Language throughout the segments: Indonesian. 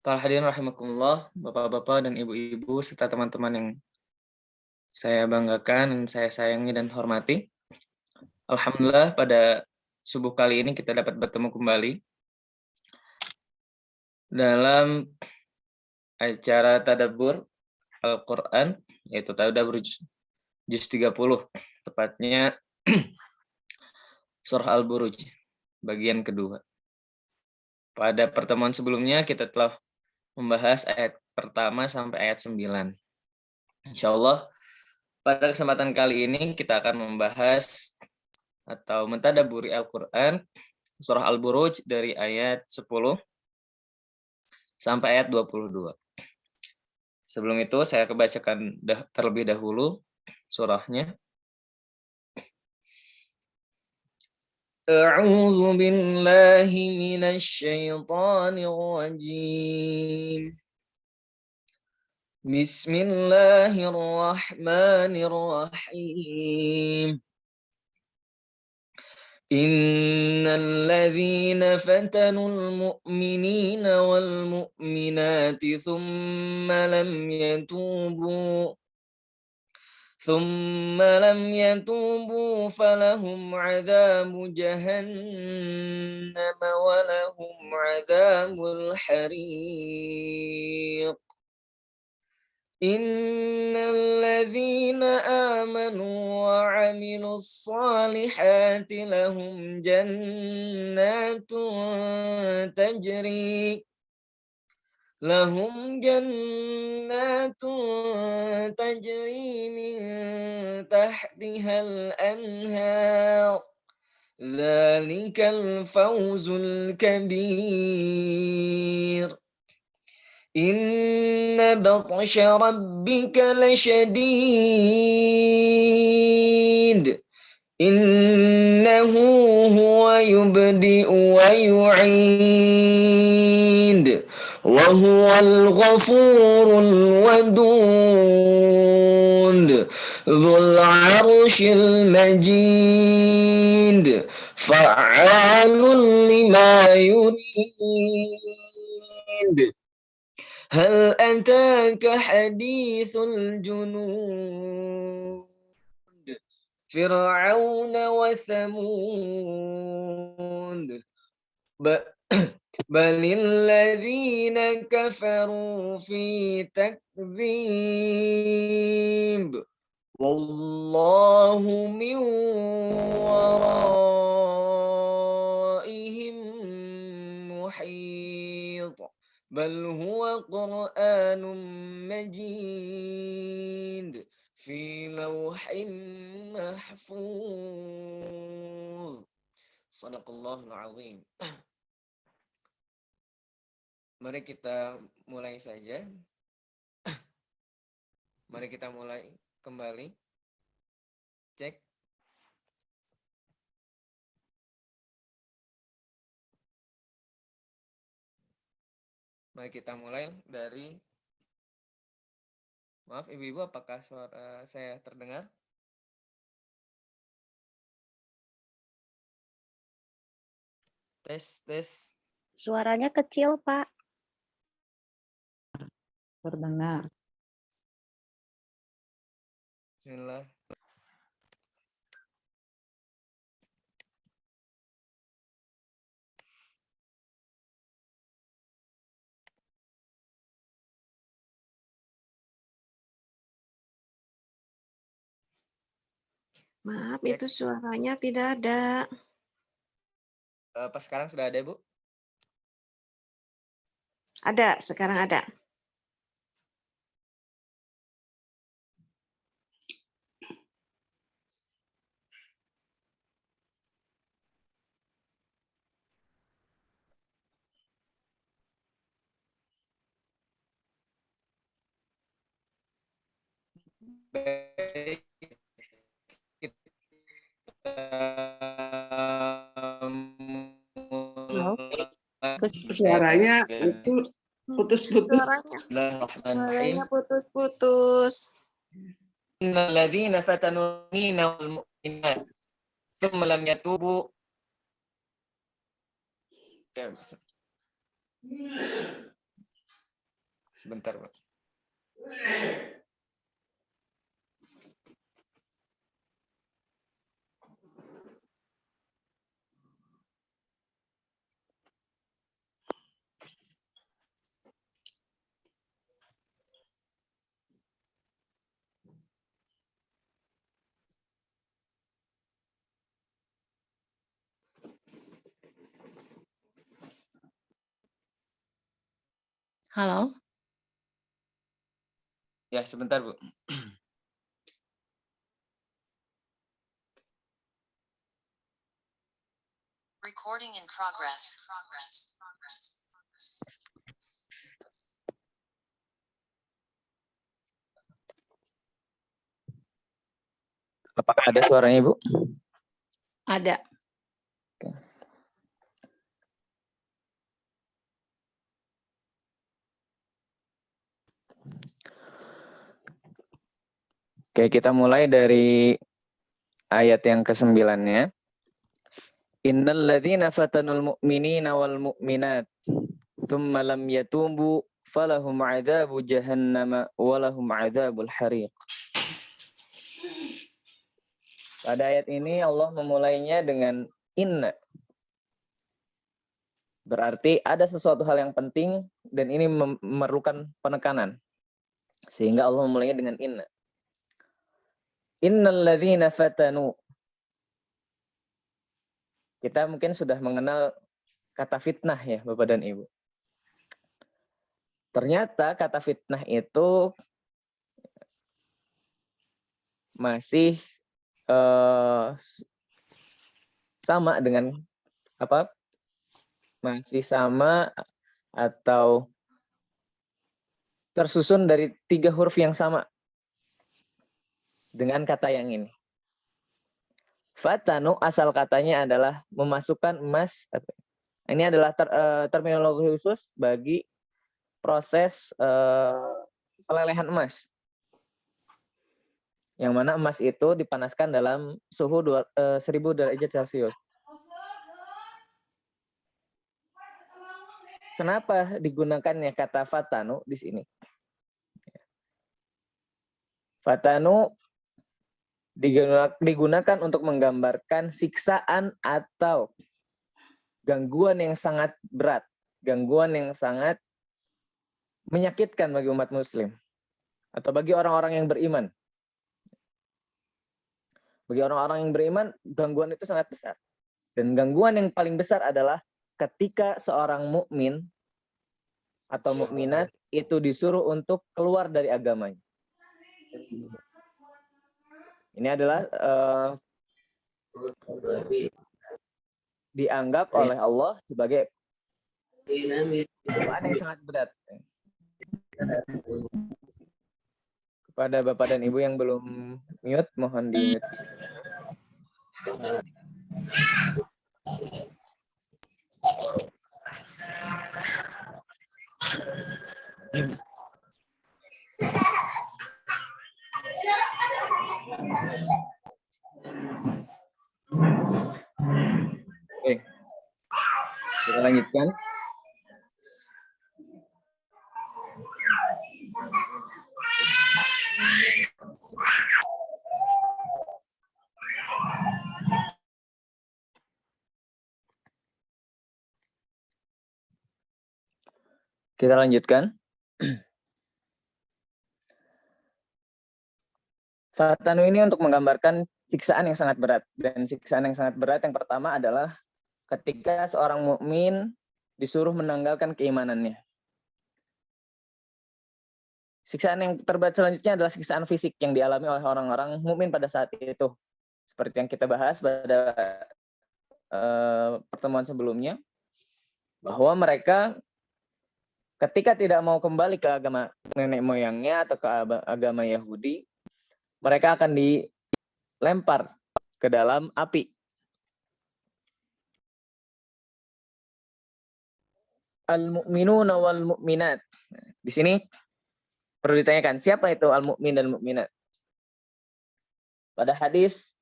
Para hadirin rahimakumullah, Bapak-bapak dan Ibu-ibu serta teman-teman yang saya banggakan, saya sayangi dan hormati. Alhamdulillah pada subuh kali ini kita dapat bertemu kembali dalam acara tadabbur Al-Qur'an, yaitu tadabbur juz 30, tepatnya surah Al-Buruj bagian kedua. Pada pertemuan sebelumnya kita telah membahas ayat pertama sampai ayat 9. Insyaallah pada kesempatan kali ini kita akan membahas atau mentadaburi Al-Qur'an surah Al-Buruj dari ayat 10 sampai ayat 22. Sebelum itu saya kebacakan terlebih dahulu surahnya. A'udzu billahi minasy syaithanir rajim. Bismillahirrahmanirrahim. Innal ladzina fatanul mu'minina wal mu'minati thumma lam yatubu falahum 'adzabu jahannam wa lahum 'adzabul hariq. Innal ladzina amanu wa 'amilus solihati lahum jannatun tajri min tahtihal anhar. Dzalikal fawzul kabir. Inna batsha rabbika lasyadid. Innahu huwa yubdi'u wa yu'id. Wa huwal ghafurul wadud. Dzul 'arsyil majid. Fa'alun lima yurid. Hal ataka hadithul junud. Fir'auna wa Thamud. Balil ladzina kafaru fi takdzib. Wallahu min waraihim muhit. Bal huwa Qur'anun majid fi lawhin mahfuz. Shadaqallahul azim. Mari kita mulai saja. Mari kita mulai kembali. Cek. Mari kita mulai dari, maaf ibu-ibu, apakah suara saya terdengar? Tes, tes. Suaranya kecil, Pak. Terdengar. Bismillah. Maaf, itu suaranya tidak ada. Apa sekarang sudah ada, Bu? Ada, sekarang ada. Baik. Halo? Suaranya itu putus-putus. Suaranya putus-putus. Innal ladzina fatanu mu'minina wal mu'minat tsumma lam yatubu. Sebentar, Pak. Halo? Ya, sebentar, Bu. Recording in progress. Apakah ada suaranya, Bu? Ada. Oke, kita mulai dari ayat yang ke-9-nya. Innal ladzina fatanul mu'minina wal mu'minat thumma lam yatubu falahum 'adzabu jahannam wa lahum 'adzabul hariq. Pada ayat ini Allah memulainya dengan inna. Berarti ada sesuatu hal yang penting dan ini memerlukan penekanan. Sehingga Allah memulainya dengan inna. Innal ladzina fatanu. Kita mungkin sudah mengenal kata fitnah ya, Bapak dan Ibu. Ternyata kata fitnah itu masih sama dengan apa? Masih sama atau tersusun dari 3 huruf yang sama dengan kata yang ini. Fatanu asal katanya adalah memasukkan emas. Ini adalah terminologi khusus bagi proses pelelehan emas. Yang mana emas itu dipanaskan dalam suhu 1000 derajat Celcius. Kenapa digunakannya kata fatanu di sini? Fatanu digunakan untuk menggambarkan siksaan atau gangguan yang sangat berat, gangguan yang sangat menyakitkan bagi umat muslim atau bagi orang-orang yang beriman. Bagi orang-orang yang beriman, gangguan itu sangat besar. Dan gangguan yang paling besar adalah ketika seorang mukmin atau mukminat itu disuruh untuk keluar dari agamanya. Ini adalah dianggap oleh Allah sebagai cobaan yang sangat berat. Kepada Bapak dan Ibu yang belum mute, mohon di-mute. Oke. Kita lanjutkan. Kita lanjutkan. Fatanu ini untuk menggambarkan siksaan yang sangat berat. Dan siksaan yang sangat berat yang pertama adalah ketika seorang mukmin disuruh menanggalkan keimanannya. Siksaan yang terberat selanjutnya adalah siksaan fisik yang dialami oleh orang-orang mukmin pada saat itu. Seperti yang kita bahas pada pertemuan sebelumnya, bahwa mereka ketika tidak mau kembali ke agama nenek moyangnya atau ke agama Yahudi, mereka akan dilempar ke dalam api. Al-mu'minuna wal mu'minat. Di sini perlu ditanyakan, siapa itu al-mu'min dan mu'minat? Pada hadis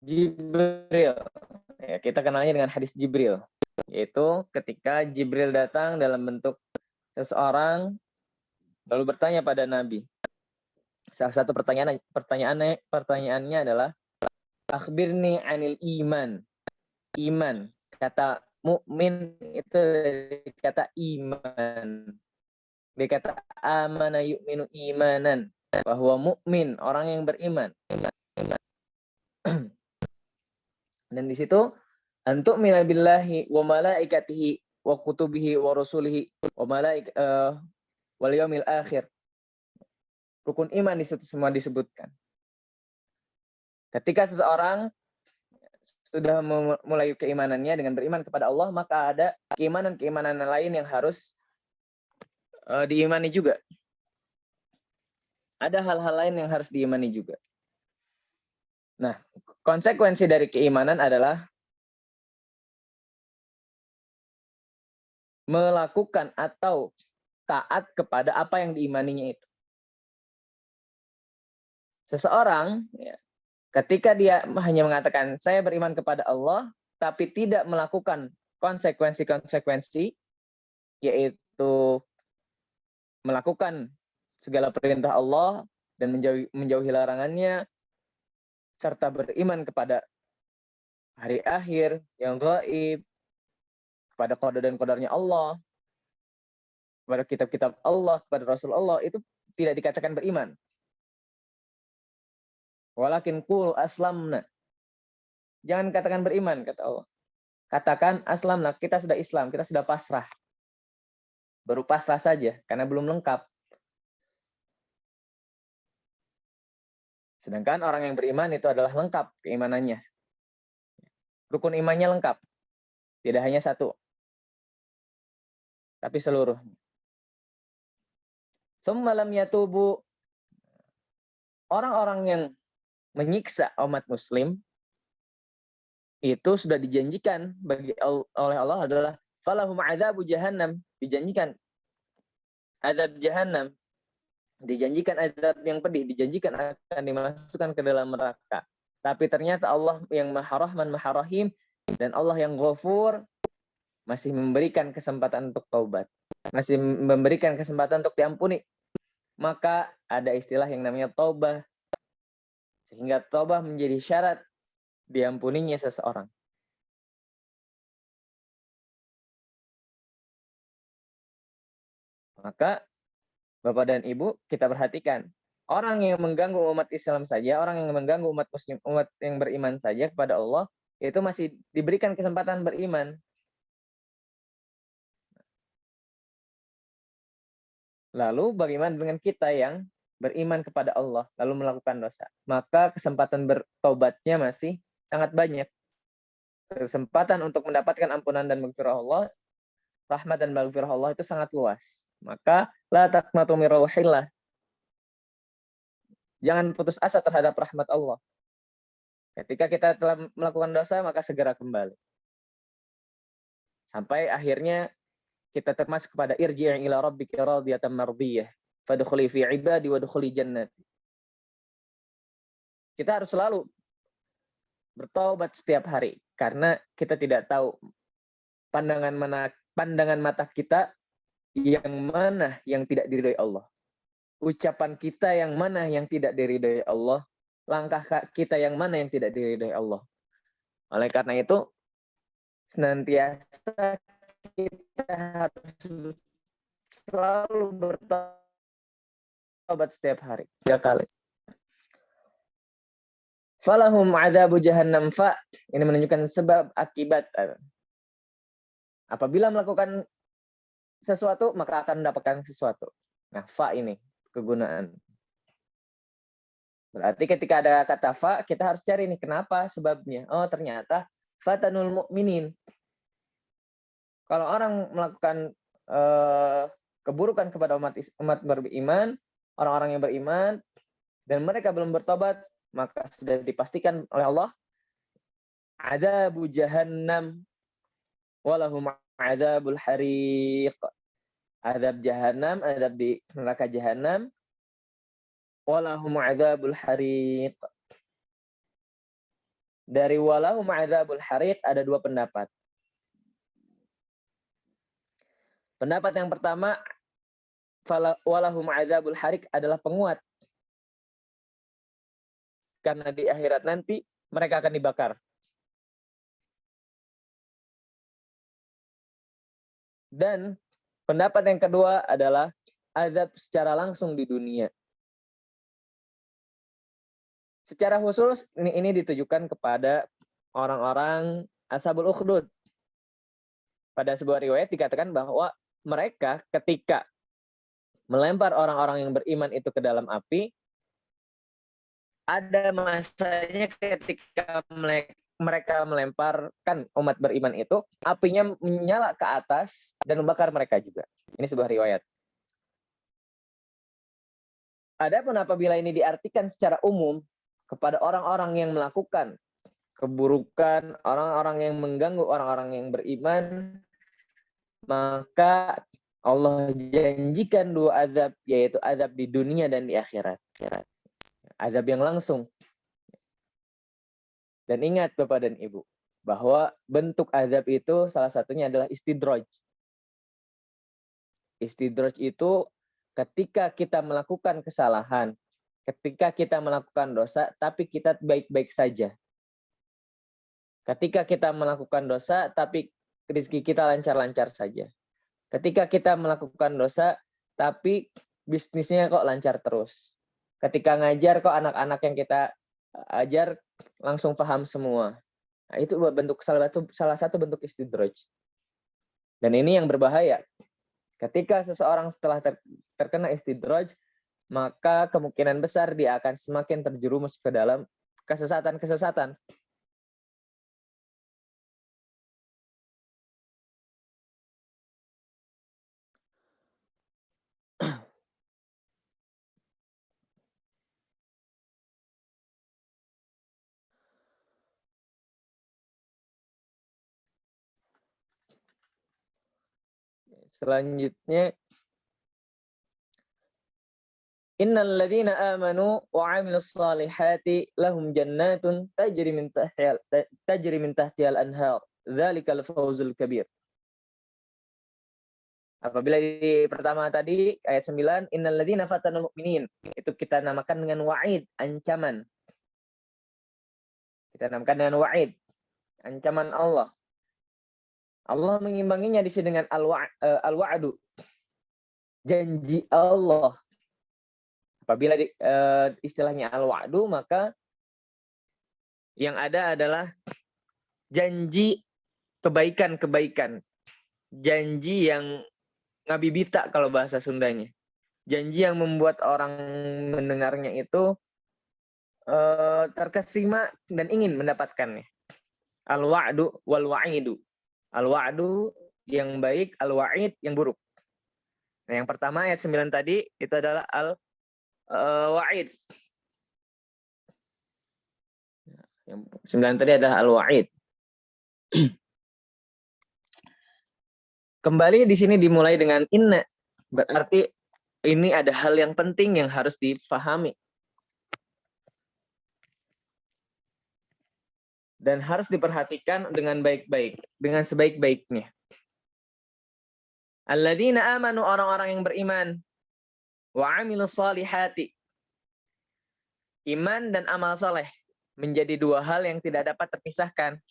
Jibril, ya, kita kenalnya dengan hadis Jibril. yaitu ketika Jibril datang dalam bentuk seseorang lalu bertanya pada Nabi. Salah satu pertanyaannya adalah akhbirni anil iman. Iman, kata mukmin itu dari kata iman. Dia kata amana yu'minu imanan, bahwa mukmin orang yang beriman. Dan di situ antuk minabillahi wa malaikatihi wa kutubihi wa rusulihi wa wal yaumil akhir. Rukun iman di situ semua disebutkan. Ketika seseorang sudah memulai keimanannya dengan beriman kepada Allah, maka ada keimanan-keimanan lain yang harus diimani juga. Ada hal-hal lain yang harus diimani juga. Nah, konsekuensi dari keimanan adalah melakukan atau taat kepada apa yang diimaninya itu. Seseorang, ya, ketika dia hanya mengatakan, saya beriman kepada Allah, tapi tidak melakukan konsekuensi-konsekuensi, yaitu melakukan segala perintah Allah dan menjauhi larangannya, serta beriman kepada hari akhir yang gaib, kepada qada dan qadarnya Allah, kepada kitab-kitab Allah, kepada Rasul Allah, itu tidak dikatakan beriman. Walakin qul aslamna. Jangan katakan beriman, kata Allah. Katakan aslamna, kita sudah Islam, kita sudah pasrah. Baru pasrah saja, karena belum lengkap. Sedangkan orang yang beriman itu adalah lengkap keimanannya. Rukun imannya lengkap. Tidak hanya satu, tapi seluruh. Tsumma lam yatubu. Orang-orang yang menyiksa umat muslim itu sudah dijanjikan oleh Allah adalah falahum adzabu jahannam, dijanjikan azab jahannam, dijanjikan azab yang pedih, dijanjikan akan dimasukkan ke dalam neraka. Tapi ternyata Allah yang Maha Rahman, Maha Rahim, dan Allah yang Ghafur masih memberikan kesempatan untuk taubat, masih memberikan kesempatan untuk diampuni. Maka ada istilah yang namanya taubah, sehingga taubah menjadi syarat diampuninya seseorang. Maka Bapak dan Ibu, kita perhatikan, orang yang mengganggu umat Islam saja, orang yang mengganggu umat muslim, umat yang beriman saja kepada Allah, itu masih diberikan kesempatan beriman. Lalu bagaimana dengan kita yang beriman kepada Allah lalu melakukan dosa? Maka kesempatan bertobatnya masih sangat banyak. Kesempatan untuk mendapatkan ampunan dan maghfirah Allah, rahmat dan maghfirah Allah itu sangat luas. Maka la taqnatu min rauhillah. Jangan putus asa terhadap rahmat Allah. Ketika kita telah melakukan dosa, maka segera kembali. Sampai akhirnya kita termasuk kepada irji' ila rabbika radiyatan mardiyah fadkhuli fi ibadi wadkhuli jannati. Kita harus selalu bertaubat setiap hari karena kita tidak tahu pandangan mata kita yang mana yang tidak diridhoi Allah. Ucapan kita yang mana yang tidak diridhoi Allah. Langkah kita yang mana yang tidak diridhoi Allah. Oleh karena itu senantiasa kita harus selalu bertobat setiap hari, 3 kali. Falahum adzabu jahannam fa. Ini menunjukkan sebab akibat. Apabila melakukan sesuatu, maka akan mendapatkan sesuatu. Nah, fa ini kegunaan. Berarti ketika ada kata fa, kita harus cari nih kenapa sebabnya. Oh, ternyata fatanul mu'minin. Kalau orang melakukan keburukan kepada umat beriman, orang-orang yang beriman, dan mereka belum bertobat, maka sudah dipastikan oleh Allah azabu jahannam walahum azabul hariq. Azab jahannam, azab di neraka jahannam, walahum azabul hariq. Dari walahum azabul hariq ada 2 pendapat. Pendapat yang pertama, walahum azabul harik adalah penguat. Karena di akhirat nanti mereka akan dibakar. Dan pendapat yang kedua adalah azab secara langsung di dunia. Secara khusus ini ditujukan kepada orang-orang ashabul ukhdud. Pada sebuah riwayat dikatakan bahwa mereka ketika melempar orang-orang yang beriman itu ke dalam api, ada masanya ketika mereka melemparkan umat beriman itu, apinya menyala ke atas dan membakar mereka juga. Ini sebuah riwayat. Adapun apabila ini diartikan secara umum kepada orang-orang yang melakukan keburukan, orang-orang yang mengganggu orang-orang yang beriman, maka Allah janjikan dua azab, yaitu azab di dunia dan di akhirat. Azab yang langsung. Dan ingat Bapak dan Ibu, bahwa bentuk azab itu salah satunya adalah istidraj. Istidraj itu ketika kita melakukan kesalahan, ketika kita melakukan dosa, tapi kita baik-baik saja. Ketika kita melakukan dosa, tapi rezeki kita lancar-lancar saja. Ketika kita melakukan dosa, tapi bisnisnya kok lancar terus. Ketika ngajar kok anak-anak yang kita ajar langsung paham semua. Nah, itu bentuk salah satu bentuk istidraj. Dan ini yang berbahaya. Ketika seseorang setelah terkena istidraj, maka kemungkinan besar dia akan semakin terjerumus ke dalam kesesatan-kesesatan. Selanjutnya, innal ladzina amanu wa 'amilus shalihati lahum jannatun tajri min tahtihal anhar. Dzalikal fawzul kabir. Apabila di pertama tadi ayat 9, innal ladzina fatanul mu'minin, itu kita namakan dengan wa'id, ancaman. Kita namakan dengan wa'id, ancaman Allah. Allah mengimbanginya di sini dengan al-wa'du, janji Allah. Apabila istilahnya al-wa'du, maka yang ada adalah janji kebaikan-kebaikan. Janji yang ngabibita kalau bahasa Sundanya. Janji yang membuat orang mendengarnya itu terkesima dan ingin mendapatkannya. Al-wa'du wal-wa'idu. Al-wa'du yang baik, al-wa'id yang buruk. Nah, yang pertama ayat 9 tadi itu adalah al-wa'id. Yang 9 tadi adalah al-wa'id. Kembali di sini dimulai dengan inna. Berarti ini ada hal yang penting yang harus dipahami. Dan harus diperhatikan dengan baik-baik, dengan sebaik-baiknya. Alladzina amanu, orang-orang yang beriman. Wa 'amilus shalihati. Iman dan amal soleh menjadi dua hal yang tidak dapat terpisahkan.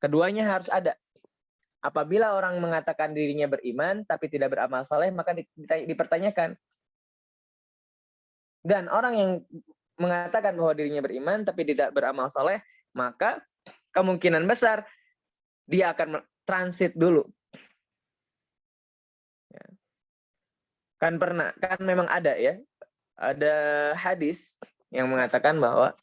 Keduanya harus ada. Apabila orang mengatakan dirinya beriman tapi tidak beramal soleh, maka dipertanyakan. Dan orang yang mengatakan bahwa dirinya beriman tapi tidak beramal soleh, maka kemungkinan besar dia akan transit dulu. Kan memang ada ya, ada hadis yang mengatakan bahwa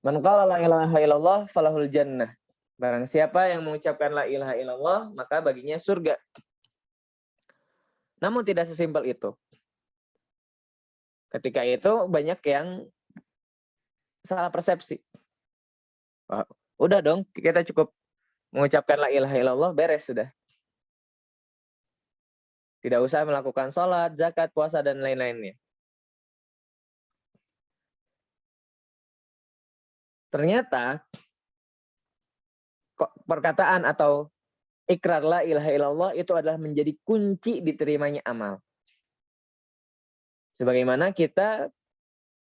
man qala la ilaha illallah falahul jannah. Barang siapa yang mengucapkan la ilaha illallah, maka baginya surga. Namun tidak sesimpel itu. Ketika itu banyak yang salah persepsi. Wah, udah dong, kita cukup mengucapkan la ilaha illallah, beres sudah. Tidak usah melakukan sholat, zakat, puasa, dan lain-lainnya. Ternyata perkataan atau ikrar la ilaha illallah itu adalah menjadi kunci diterimanya amal. Sebagaimana kita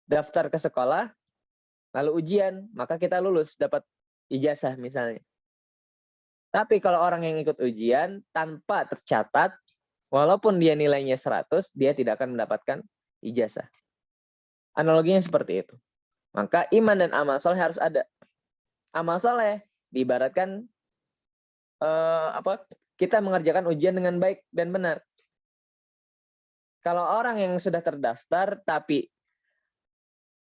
daftar ke sekolah, lalu ujian, maka kita lulus, dapat ijazah misalnya. Tapi kalau orang yang ikut ujian tanpa tercatat, walaupun dia nilainya 100, dia tidak akan mendapatkan ijazah. Analoginya seperti itu. Maka iman dan amal soleh harus ada. Amal soleh diibaratkan kita mengerjakan ujian dengan baik dan benar. Kalau orang yang sudah terdaftar tapi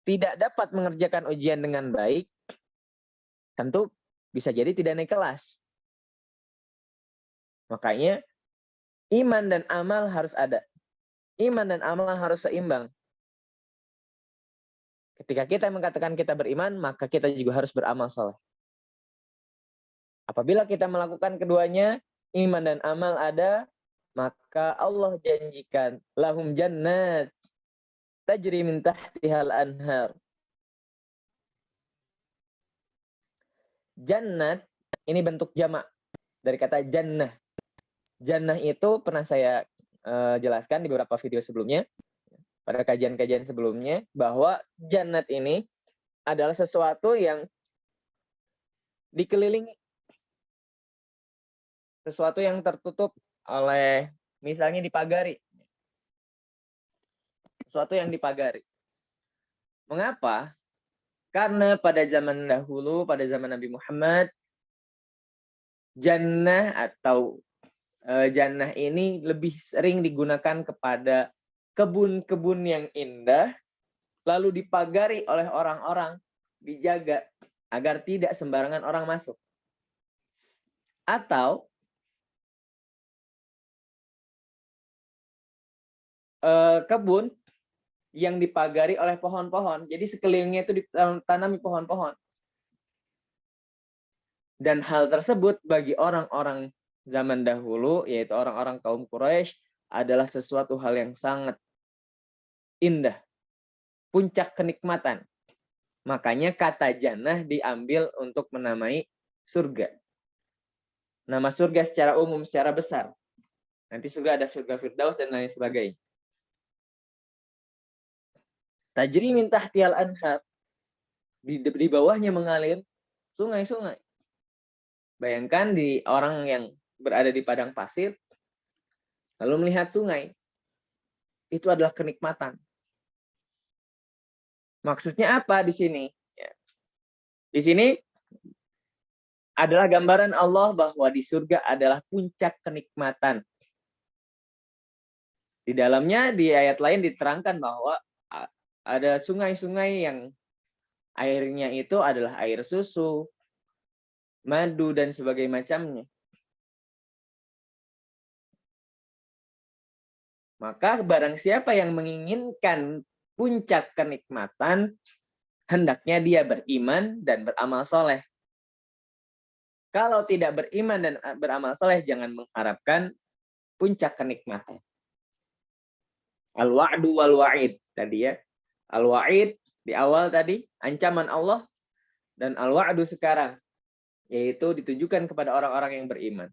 tidak dapat mengerjakan ujian dengan baik, tentu bisa jadi tidak naik kelas. Makanya iman dan amal harus ada. Iman dan amal harus seimbang. Ketika kita mengatakan kita beriman, maka kita juga harus beramal soleh. Apabila kita melakukan keduanya, iman dan amal ada, maka Allah janjikan lahum jannat tajri min tahtihal anhar. Jannat ini bentuk jamak dari kata jannah. Jannah itu pernah saya jelaskan di beberapa video sebelumnya, pada kajian-kajian sebelumnya, bahwa jannat ini adalah sesuatu yang dikelilingi, sesuatu yang tertutup oleh, misalnya dipagari. Sesuatu yang dipagari. Mengapa? Karena pada zaman dahulu, pada zaman Nabi Muhammad, jannah atau jannah ini lebih sering digunakan kepada kebun-kebun yang indah, lalu dipagari oleh orang-orang, dijaga agar tidak sembarangan orang masuk. Atau kebun yang dipagari oleh pohon-pohon. Jadi sekelilingnya itu ditanami pohon-pohon. Dan hal tersebut bagi orang-orang zaman dahulu, yaitu orang-orang kaum Quraisy, adalah sesuatu hal yang sangat indah. Puncak kenikmatan. Makanya kata jannah diambil untuk menamai surga. Nama surga secara umum, secara besar. Nanti surga ada surga Firdaus dan lain sebagainya. Tajri min tahtihal anhar. Di bawahnya mengalir sungai-sungai. Bayangkan di orang yang berada di padang pasir, lalu melihat sungai. Itu adalah kenikmatan. Maksudnya apa di sini? Di sini adalah gambaran Allah bahwa di surga adalah puncak kenikmatan. Di dalamnya di ayat lain diterangkan bahwa ada sungai-sungai yang airnya itu adalah air susu, madu, dan sebagainya macamnya. Maka barang siapa yang menginginkan puncak kenikmatan, hendaknya dia beriman dan beramal soleh. Kalau tidak beriman dan beramal soleh, jangan mengharapkan puncak kenikmatan. Al-wa'du wal-wa'id tadi ya. Al-wa'id di awal tadi, ancaman Allah, dan al-wa'du sekarang, yaitu ditujukan kepada orang-orang yang beriman.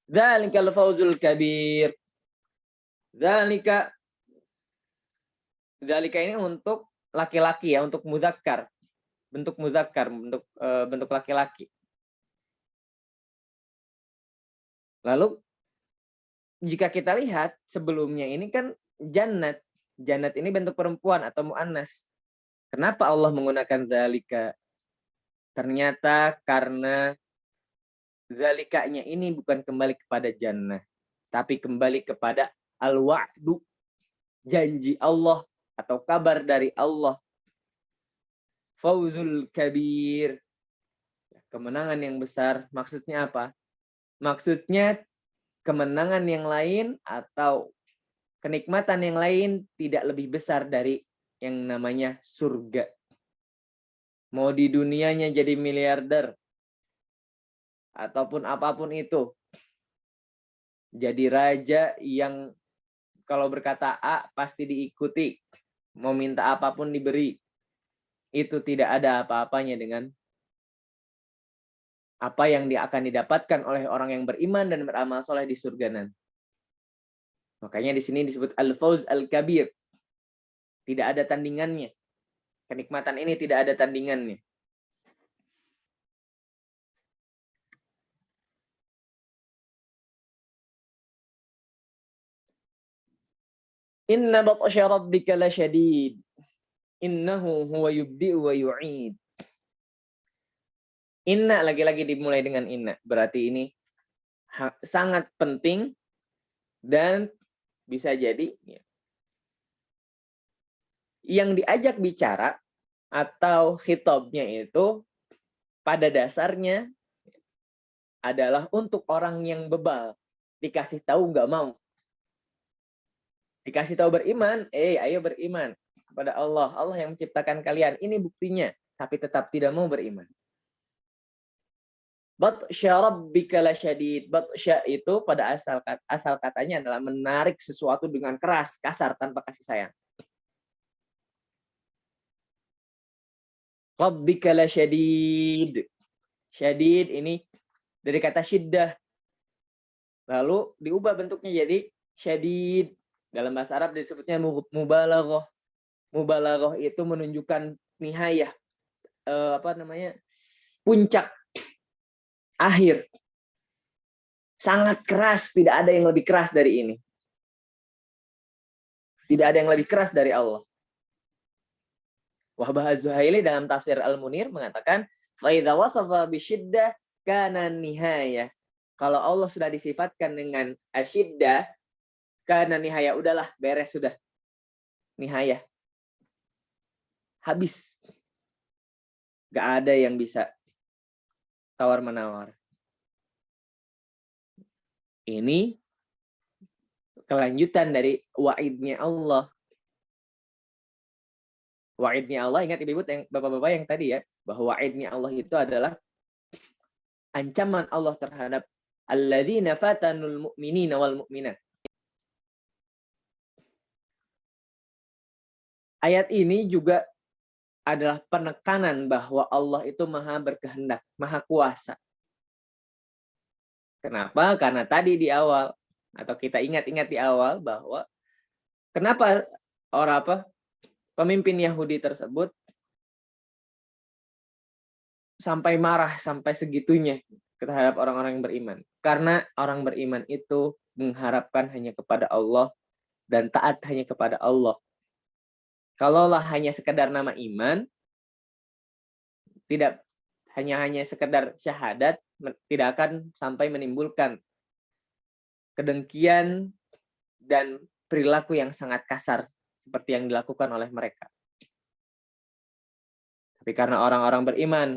Dzalikal fawzul kabir. Dzalika ini untuk laki-laki ya, untuk muzakkar. Bentuk muzakkar, bentuk laki-laki. Lalu jika kita lihat sebelumnya ini kan jannat. Jannat ini bentuk perempuan atau muannas. Kenapa Allah menggunakan dzalika? Ternyata karena dzalikanya ini bukan kembali kepada jannah, tapi kembali kepada al-wa'du, janji Allah atau kabar dari Allah. Fauzul kabir, kemenangan yang besar. Maksudnya apa? Maksudnya kemenangan yang lain atau kenikmatan yang lain tidak lebih besar dari yang namanya surga. Mau di dunianya jadi miliarder, ataupun apapun itu. Jadi raja yang kalau berkata A pasti diikuti. Mau minta apapun diberi. Itu tidak ada apa-apanya dengan apa yang dia akan didapatkan oleh orang yang beriman dan beramal soleh di surga nanti. Makanya di sini disebut al-fawz al-kabir. Tidak ada tandingannya. Kenikmatan ini tidak ada tandingannya. Inna batsya rabbika lasyadid. Innahu huwa yubdi'u wa yu'id. Inna, lagi-lagi dimulai dengan inna. Berarti ini sangat penting dan bisa jadi yang diajak bicara atau khitabnya itu pada dasarnya adalah untuk orang yang bebal. Dikasih tahu nggak mau. Dikasih tahu beriman, ayo beriman kepada Allah. Allah yang menciptakan kalian. Ini buktinya. Tapi tetap tidak mau beriman. Batsya rabbika lasyadid. Batsya itu pada asal katanya adalah menarik sesuatu dengan keras, kasar, tanpa kasih sayang. Rabbika lasyadid. Syadid ini dari kata syiddah. Lalu diubah bentuknya jadi syadid. Dalam bahasa Arab disebutnya mubalaghah. Mubalaghah itu menunjukkan nihayah, puncak, akhir. Sangat keras, tidak ada yang lebih keras dari ini. Tidak ada yang lebih keras dari Allah. Wahbah Az-Zuhaili dalam tafsir Al-Munir mengatakan, fa idza wasafa bisyiddah kana nihayah. Kalau Allah sudah disifatkan dengan asyiddah, kana nihayah, udahlah, beres sudah. Nihayah. Habis. Gak ada yang bisa tawar-menawar. Ini kelanjutan dari wa'idnya Allah. Wa'idnya Allah, ingat ibu-ibu, bapak-bapak yang tadi ya, bahwa wa'idnya Allah itu adalah ancaman Allah terhadap alladzina fatanul mu'minina wal mu'minat. Ayat ini juga adalah penekanan bahwa Allah itu maha berkehendak, maha kuasa. Kenapa? Karena tadi di awal, atau kita ingat-ingat di awal bahwa kenapa pemimpin Yahudi tersebut sampai marah, sampai segitunya terhadap orang-orang yang beriman. Karena orang beriman itu mengharapkan hanya kepada Allah dan taat hanya kepada Allah. Kalaulah hanya sekedar nama iman, tidak hanya sekedar syahadat, tidak akan sampai menimbulkan kedengkian dan perilaku yang sangat kasar seperti yang dilakukan oleh mereka. Tapi karena orang-orang beriman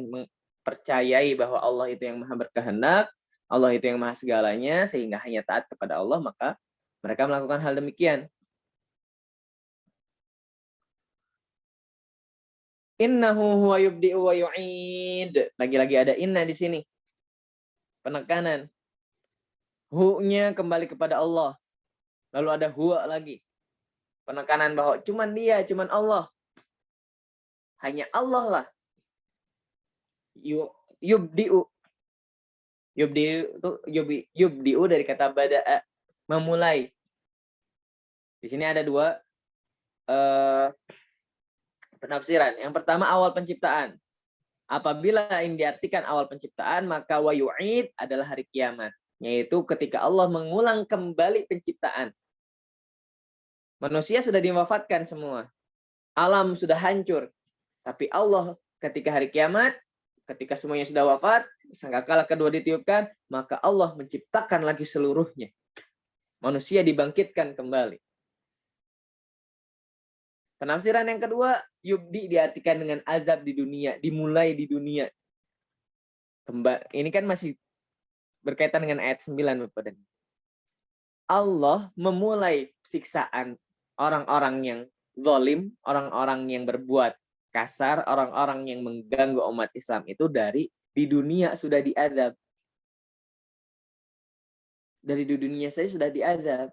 percayai bahwa Allah itu yang maha berkehendak, Allah itu yang maha segalanya, sehingga hanya taat kepada Allah, maka mereka melakukan hal demikian. Innahu huwa yubdi'u wa yu'id. Lagi-lagi ada inna di sini. Penekanan. Hu-nya kembali kepada Allah. Lalu ada huwa lagi. Penekanan bahwa cuman dia, cuman Allah. Hanya Allah lah. Yubdi'u. Yubdi'u dari kata bada'a, memulai. Di sini ada dua penafsiran. Yang pertama awal penciptaan. Apabila ini diartikan awal penciptaan, maka wa yu'id adalah hari kiamat. Yaitu ketika Allah mengulang kembali penciptaan. Manusia sudah diwafatkan semua. Alam sudah hancur. Tapi Allah ketika hari kiamat, ketika semuanya sudah wafat, sangkakala kedua ditiupkan, maka Allah menciptakan lagi seluruhnya. Manusia dibangkitkan kembali. Penafsiran yang kedua, yubdi diartikan dengan azab di dunia, dimulai di dunia. Ini kan masih berkaitan dengan ayat 9, Bapak. Allah memulai siksaan orang-orang yang zalim, orang-orang yang berbuat kasar, orang-orang yang mengganggu umat Islam itu dari di dunia sudah diazab. Dari di dunia saya sudah diazab.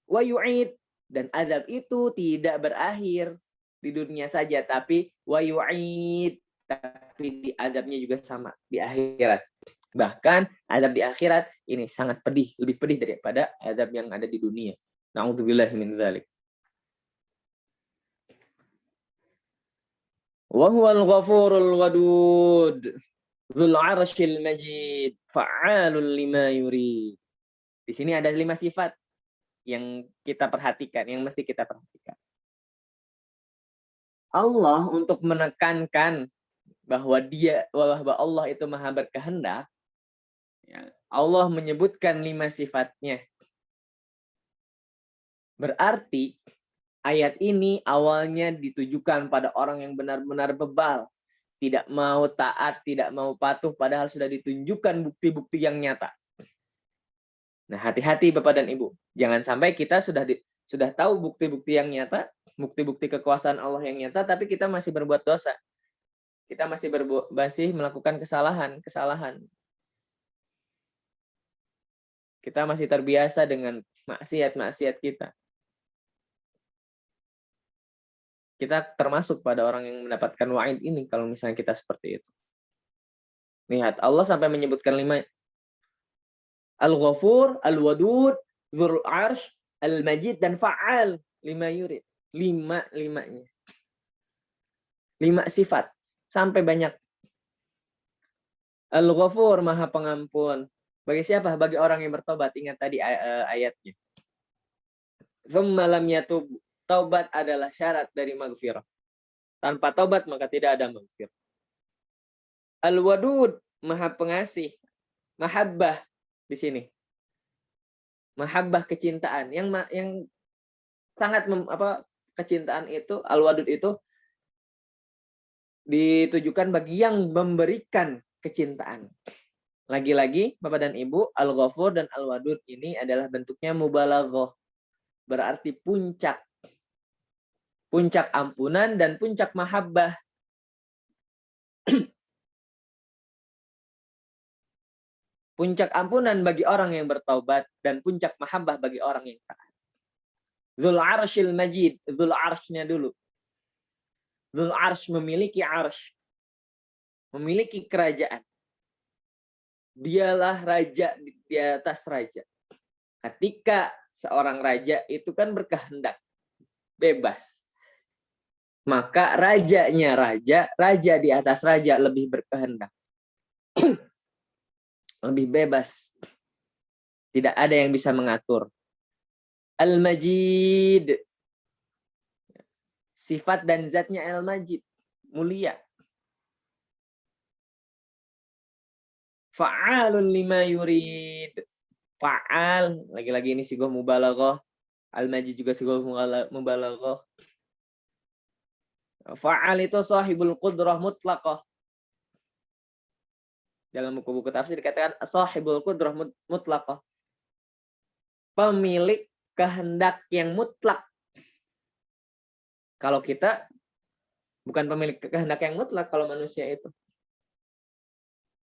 Wa yu'id. Dan azab itu tidak berakhir di dunia saja, tapi wa yu'id, tapi di azabnya juga sama di akhirat. Bahkan azab di akhirat ini sangat pedih, lebih pedih daripada azab yang ada di dunia. Na'udzubillahi min dzalik. Wa huwal ghafurul wadud, dzul 'arsyil majid, fa'alul lima yurid. Di sini ada 5 sifat yang kita perhatikan, yang mesti kita perhatikan. Allah untuk menekankan bahwa Allah itu maha berkehendak, ya, Allah menyebutkan 5 sifatnya. Berarti ayat ini awalnya ditujukan pada orang yang benar-benar bebal, tidak mau taat, tidak mau patuh, padahal sudah ditunjukkan bukti-bukti yang nyata. Nah, hati-hati Bapak dan Ibu. Jangan sampai kita sudah tahu bukti-bukti yang nyata, bukti-bukti kekuasaan Allah yang nyata, tapi kita masih berbuat dosa. Kita masih melakukan kesalahan. Kita masih terbiasa dengan maksiat kita. Kita termasuk pada orang yang mendapatkan wa'id ini kalau misalnya kita seperti itu. Lihat, Allah sampai menyebutkan 5. Al-Ghafur, Al-Wadud, Dzul 'Arsy, Al-Majid, dan Fa'al lima yurid. 5-5-nya. 5 sifat. Sampai banyak. Al-Ghafur, Maha Pengampun. Bagi siapa? Bagi orang yang bertobat. Ingat tadi ayatnya. Tsumma lam yatub. Taubat adalah syarat dari maghfirah. Tanpa taubat maka tidak ada maghfirah. Al-Wadud, Maha Pengasih. Mahabbah di sini. Mahabbah, kecintaan. Yang sangat kecintaan itu, Al-Wadud itu ditujukan bagi yang memberikan kecintaan. Lagi-lagi Bapak dan Ibu, Al-Ghafur dan Al-Wadud ini adalah bentuknya mubalaghah. Berarti puncak ampunan dan puncak mahabbah. Puncak ampunan bagi orang yang bertaubat dan puncak mahabbah bagi orang yang taat. Dzul 'Arsyil Majid, Dzul 'Arsy-nya dulu. Dzul 'Arsy memiliki 'arsy. Memiliki kerajaan. Dialah raja di atas raja. Ketika seorang raja itu kan berkehendak bebas. Maka rajanya raja di atas raja lebih berkehendak. Lebih bebas. Tidak ada yang bisa mengatur. Al-Majid. Sifat dan zatnya Al-Majid. Mulia. Fa'alun lima yurid. Fa'al. Lagi-lagi ini sigoh mubalaghah. Al-Majid juga sigoh mubalaghah. Fa'al itu sahibul qudrah mutlaqah. Dalam buku-buku tafsir dikatakan sahibul qudrah mutlaqah. Pemilik kehendak yang mutlak. Kalau kita bukan pemilik kehendak yang mutlak kalau manusia itu.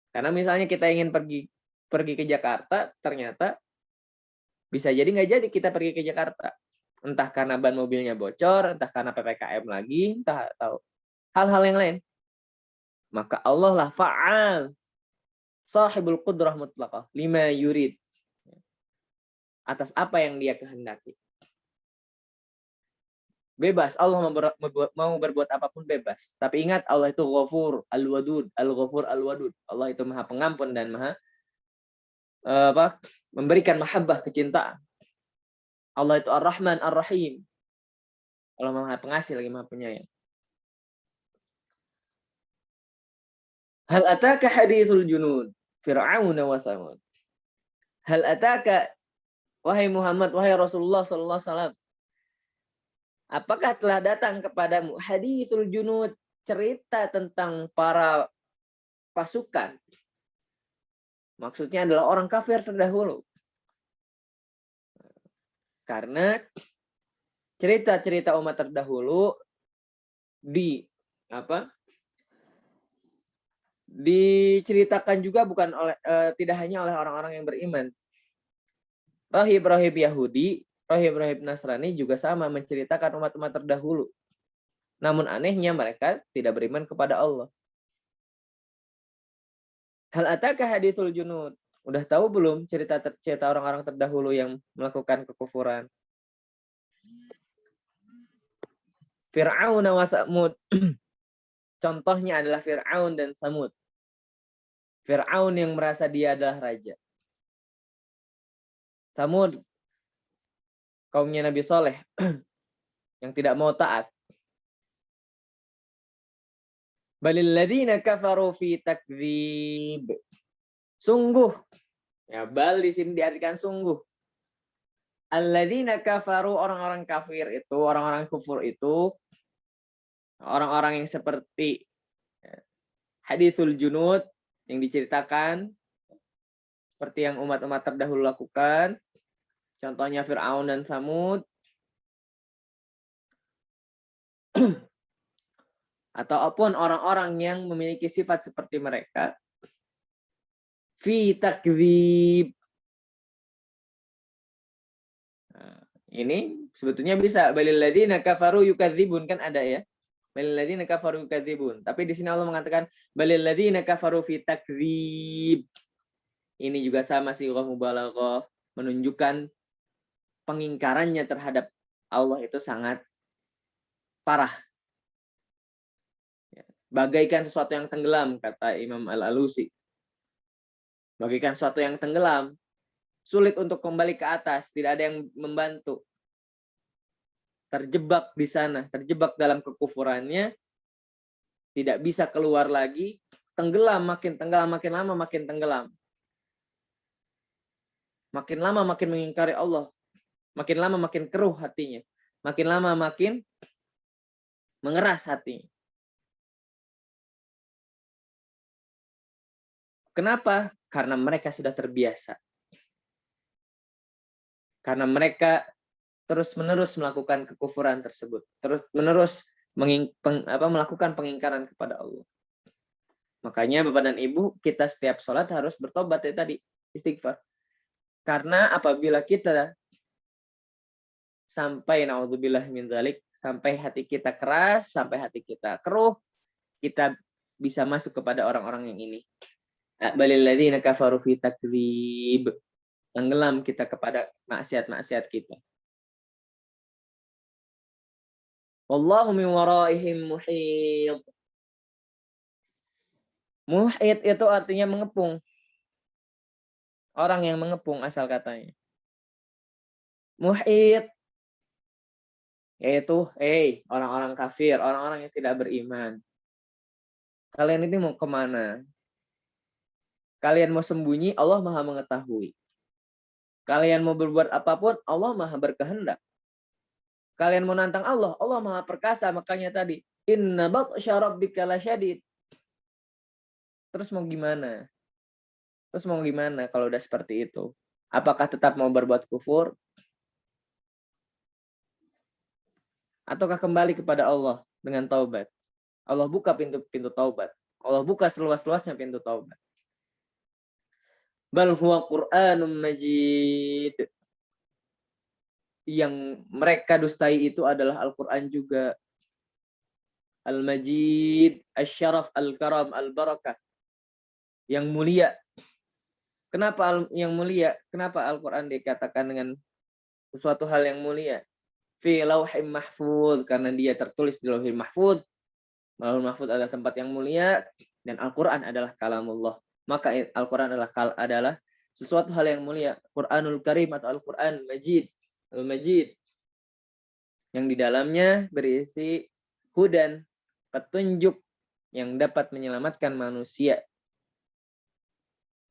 Karena misalnya kita ingin pergi ke Jakarta, ternyata bisa jadi nggak jadi kita pergi ke Jakarta. Entah karena ban mobilnya bocor, entah karena PPKM lagi, entah atau hal-hal yang lain. Maka Allah lah fa'al. Sahibul qudrah mutlaqah. Lima yurid. Atas apa yang dia kehendaki. Bebas. Allah mau berbuat apapun bebas. Tapi ingat Allah itu Ghafur, Al-Wadud. Al-Ghafur, Al-Wadud. Allah itu maha pengampun dan maha memberikan mahabbah, kecintaan. Allah itu Ar-Rahman, Ar-Rahim. Allah maha pengasih lagi maha penyayang. Hal ataka hadithul junud Fir'aun wa Tsamud. Hal ataka, wahai Muhammad, wahai Rasulullah sallallahu alaihi wasallam, apakah telah datang kepadamu hadithul junud, cerita tentang para pasukan? Maksudnya adalah orang kafir terdahulu. Karena cerita-cerita umat terdahulu diceritakan juga bukan tidak hanya oleh orang-orang yang beriman. Rahib-rahib Yahudi, rahib-rahib Nasrani juga sama menceritakan umat-umat terdahulu. Namun anehnya mereka tidak beriman kepada Allah. Hal ataka hadithul junud. Udah tahu belum cerita orang-orang terdahulu yang melakukan kekufuran? Fir'aun wa Samud. Contohnya adalah Fir'aun dan Samud. Fir'aun yang merasa dia adalah raja. Samud, kaumnya Nabi Soleh, yang tidak mau taat. Balil ladzina kafaru fi takdzib. Sungguh. Ya, bal di sini diartikan sungguh. Alladzina kafaru, orang-orang kafir itu, orang-orang kufur itu, orang-orang yang seperti hadithul junud yang diceritakan, seperti yang umat-umat terdahulu lakukan. Contohnya Fir'aun dan Samud. Ataupun orang-orang yang memiliki sifat seperti mereka. Fi takdzib. Nah, ini sebetulnya bisa. Balil ladzina kafaru yukadzibun, kan ada ya. Balil ladzina kafaru yukadzibun. Tapi di sini Allah mengatakan balil ladzina kafaru fi takdzib. Ini juga sama sighah mubalaghah, menunjukkan pengingkarannya terhadap Allah itu sangat parah. Bagaikan sesuatu yang tenggelam, kata Imam Al-Alusi. Bagaikan sesuatu yang tenggelam, sulit untuk kembali ke atas, tidak ada yang membantu. Terjebak di sana, terjebak dalam kekufurannya, tidak bisa keluar lagi, tenggelam, makin lama makin tenggelam. Makin lama makin mengingkari Allah. Makin lama makin keruh hatinya. Makin lama makin mengeras hatinya. Kenapa? Karena mereka sudah terbiasa. Karena mereka terus-menerus melakukan kekufuran tersebut. Terus-menerus melakukan pengingkaran kepada Allah. Makanya Bapak dan Ibu, kita setiap sholat harus bertobat ya tadi. Istighfar. Karena apabila kita sampai naudzubillah min dzalik, sampai hati kita keras, sampai hati kita keruh, kita bisa masuk kepada orang-orang yang ini. Balil ladzina kafaru fi takdzib. Tenggelam kita kepada maksiat-maksiat kita. Wallahu min waraihim muhit. Muhit itu artinya mengepung. Orang yang mengepung asal katanya. Muhit yaitu orang-orang kafir, orang-orang yang tidak beriman. Kalian ini mau kemana? Kalian mau sembunyi, Allah Maha mengetahui. Kalian mau berbuat apapun, Allah Maha berkehendak. Kalian mau nantang Allah, Allah Maha perkasa. Makanya tadi, inna batsya rabbika lasyadid. Terus mau gimana? Terus mau gimana kalau udah seperti itu? Apakah tetap mau berbuat kufur? Ataukah kembali kepada Allah dengan taubat? Allah buka pintu-pintu taubat. Allah buka seluas-luasnya pintu taubat. Bal huwa Qur'anun Majid. Yang mereka dustai itu adalah Al-Quran juga. Al-Majid, Asy-Syaraf, Al-Karam, Al-Barakah. Yang mulia. Kenapa yang mulia? Kenapa Al-Quran dikatakan dengan sesuatu hal yang mulia? Fi lauhim mahfuz, karena dia tertulis di lauhil mahfuz. Lauhil mahfuz adalah tempat yang mulia, dan Al-Quran adalah kalamullah. Maka Al-Quran adalah sesuatu hal yang mulia. Quranul Karim atau Al-Quran Majid. Al-Majid. Yang di dalamnya berisi hudan, petunjuk yang dapat menyelamatkan manusia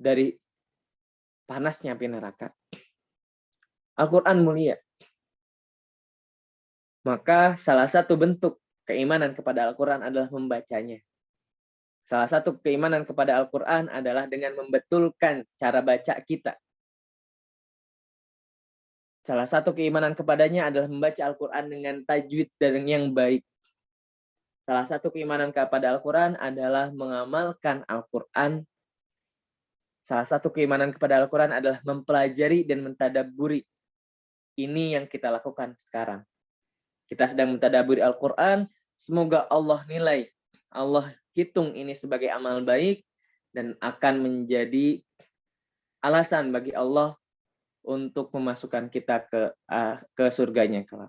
dari panasnya api neraka. Al-Quran mulia. Maka salah satu bentuk keimanan kepada Al-Quran adalah membacanya. Salah satu keimanan kepada Al-Quran adalah dengan membetulkan cara baca kita. Salah satu keimanan kepadanya adalah membaca Al-Quran dengan tajwid dan yang baik. Salah satu keimanan kepada Al-Quran adalah mengamalkan Al-Quran. Salah satu keimanan kepada Al-Quran adalah mempelajari dan mentadabburi. Ini yang kita lakukan sekarang. Kita sedang mentadabburi Al-Quran. Semoga Allah nilai, Allah hitung ini sebagai amal baik, dan akan menjadi alasan bagi Allah untuk memasukkan kita ke surganya kelak.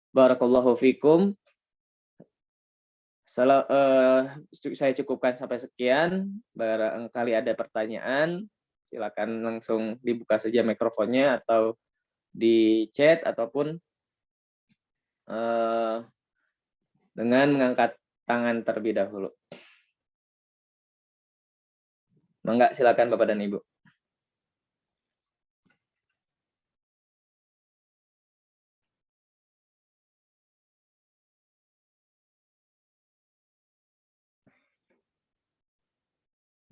Barakallahu fikum. Saya cukupkan sampai sekian. Barangkali ada pertanyaan, silakan langsung dibuka saja mikrofonnya atau di chat ataupun dengan mengangkat tangan terlebih dahulu. Mangga, silakan Bapak dan Ibu.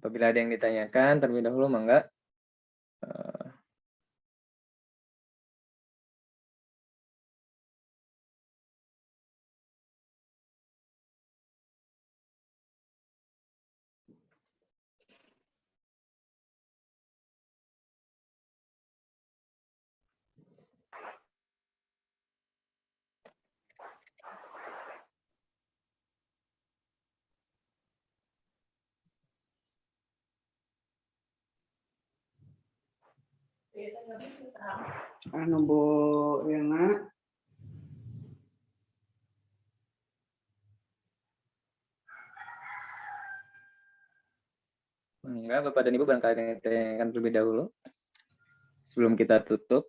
Apabila ada yang ditanyakan terlebih dahulu, mangga. Anu Bu Yana. Enggak, Bapak dan Ibu barangkali ada yang ditanyakan terlebih dahulu sebelum kita tutup.